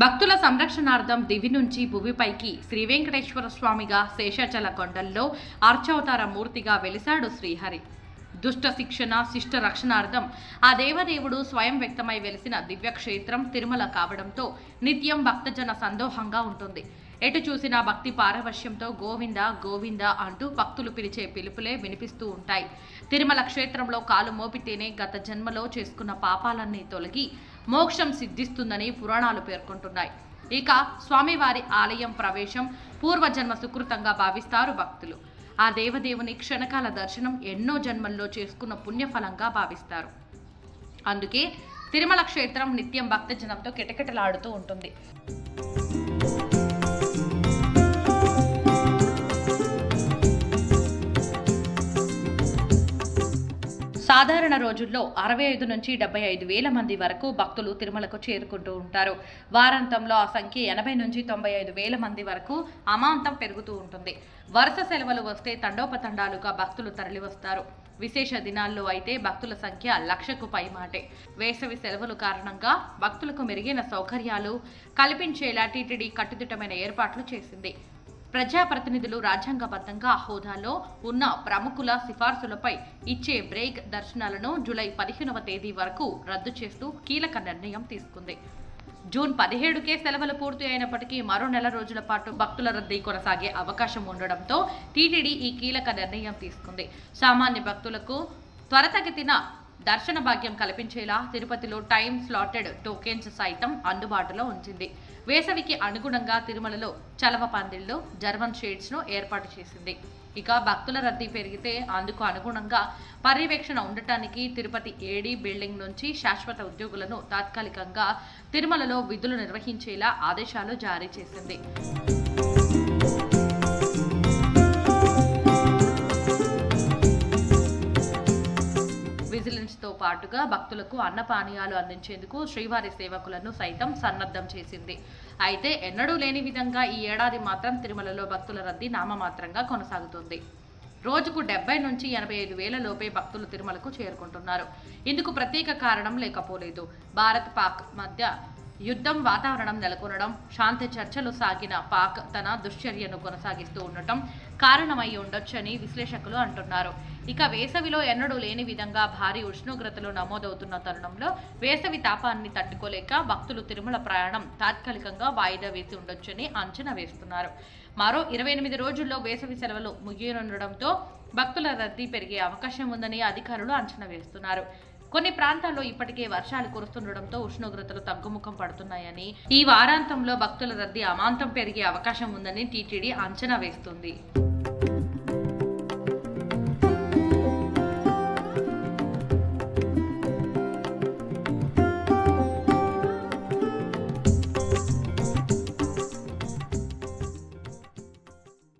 భక్తుల సంరక్షణార్థం దివి నుంచి భువిపైకి శ్రీ వెంకటేశ్వర స్వామిగా శేషాచల కొండల్లో అర్చావతార మూర్తిగా వెలిశాడు శ్రీహరి. దుష్ట శిక్షణ శిష్ట రక్షణార్థం ఆ దేవదేవుడు స్వయం వ్యక్తమై వెలిసిన దివ్యక్షేత్రం తిరుమల కావడంతో నిత్యం భక్తజన సందోహంగా ఉంటుంది. ఎటు చూసినా భక్తి పారవశ్యంతో గోవింద గోవింద అంటూ భక్తులు పిలిచే పిలుపులే వినిపిస్తూ ఉంటాయి. తిరుమల క్షేత్రంలో కాలు మోపితేనే గత జన్మలో చేసుకున్న పాపాలన్నీ తొలగి మోక్షం సిద్ధిస్తుందని పురాణాలు పేర్కొంటున్నాయి. ఇక స్వామివారి ఆలయం ప్రవేశం పూర్వజన్మ సుకృతంగా భావిస్తారు భక్తులు. ఆ దేవదేవుని క్షణకాల దర్శనం ఎన్నో జన్మల్లో చేసుకున్న పుణ్యఫలంగా భావిస్తారు. అందుకే తిరుమల క్షేత్రం నిత్యం భక్తజనంతో కిటకిటలాడుతూ ఉంటుంది. సాధారణ రోజుల్లో 65 నుంచి 75 వేల మంది వరకు భక్తులు తిరుమలకు చేరుకుంటూ ఉంటారు. వారాంతంలో ఆ సంఖ్య 80 నుంచి 95 వేల మంది వరకు అమాంతం పెరుగుతూ ఉంటుంది. వరుస సెలవులు వస్తే తండోపతండాలుగా భక్తులు తరలివస్తారు. విశేష దినాల్లో అయితే భక్తుల సంఖ్య 1,00,000కు పైమాటే. వేసవి సెలవుల కారణంగా భక్తులకు మెరుగైన సౌకర్యాలు కల్పించేలా టీటీడీ కట్టుదిట్టమైన ఏర్పాట్లు చేసింది. ప్రజాప్రతినిధులు రాజ్యాంగబద్ధంగా హోదాలో ఉన్న ప్రముఖుల సిఫార్సులపై ఇచ్చే బ్రేక్ దర్శనాలను జూలై 15వ తేదీ వరకు రద్దు చేస్తూ కీలక నిర్ణయం తీసుకుంది. జూన్ 17కే సెలవులు పూర్తి అయినప్పటికీ మరో నెల రోజుల పాటు భక్తుల రద్దీ కొనసాగే అవకాశం ఉండడంతో టీటీడీ ఈ కీలక నిర్ణయం తీసుకుంది. సామాన్య భక్తులకు త్వరితగతిన దర్శన భాగ్యం కల్పించేలా తిరుపతిలో టైమ్ స్లాటెడ్ టోకెన్స్ సైతం అందుబాటులో ఉంచింది. వేసవికి అనుగుణంగా తిరుమలలో చలవ పందిళ్లు, జర్మన్ షేడ్స్ ను ఏర్పాటు చేసింది. ఇక భక్తుల రద్దీ పెరిగితే అందుకు అనుగుణంగా పర్యవేక్షణ ఉండటానికి తిరుపతి ఏడీ బిల్డింగ్ నుంచి శాశ్వత ఉద్యోగులను తాత్కాలికంగా తిరుమలలో విధులు నిర్వహించేలా ఆదేశాలు జారీ చేసింది. విజిలెన్స్తో పాటుగా భక్తులకు అన్నపానీయాలు అందించేందుకు శ్రీవారి సేవకులను సైతం సన్నద్ధం చేసింది. అయితే ఎన్నడూ లేని విధంగా ఈ ఏడాది మాత్రం తిరుమలలో భక్తుల రద్దీ నామమాత్రంగా కొనసాగుతుంది. రోజుకు 70 నుంచి 85 వేల లోపే భక్తులు తిరుమలకు చేరుకుంటున్నారు. ఇందుకు ప్రత్యేక కారణం లేకపోలేదు. భారత్ పాక్ మధ్య యుద్ధం వాతావరణం నెలకొనడం, శాంతి చర్చలు సాగిన పాక్ తన దుశ్చర్యను కొనసాగిస్తూ ఉండటం కారణమై ఉండొచ్చని విశ్లేషకులు అంటున్నారు. ఇక వేసవిలో ఎన్నడూ లేని విధంగా భారీ ఉష్ణోగ్రతలు నమోదవుతున్న తరుణంలో వేసవి తాపాన్ని తట్టుకోలేక భక్తులు తిరుమల ప్రయాణం తాత్కాలికంగా వాయిదా వేసి ఉండొచ్చని అంచనా వేస్తున్నారు. మరో 28 రోజుల్లో వేసవి సెలవులు ముగియనుండడంతో భక్తుల రద్దీ పెరిగే అవకాశం ఉందని అధికారులు అంచనా వేస్తున్నారు. కొన్ని ప్రాంతాల్లో ఇప్పటికే వర్షాలు కురుస్తుండటంతో ఉష్ణోగ్రతలు తగ్గుముఖం పడుతున్నాయని, ఈ వారాంతంలో భక్తుల రద్దీ అమాంతం పెరిగే అవకాశం ఉందని టీటీడీ అంచనా వేస్తుంది.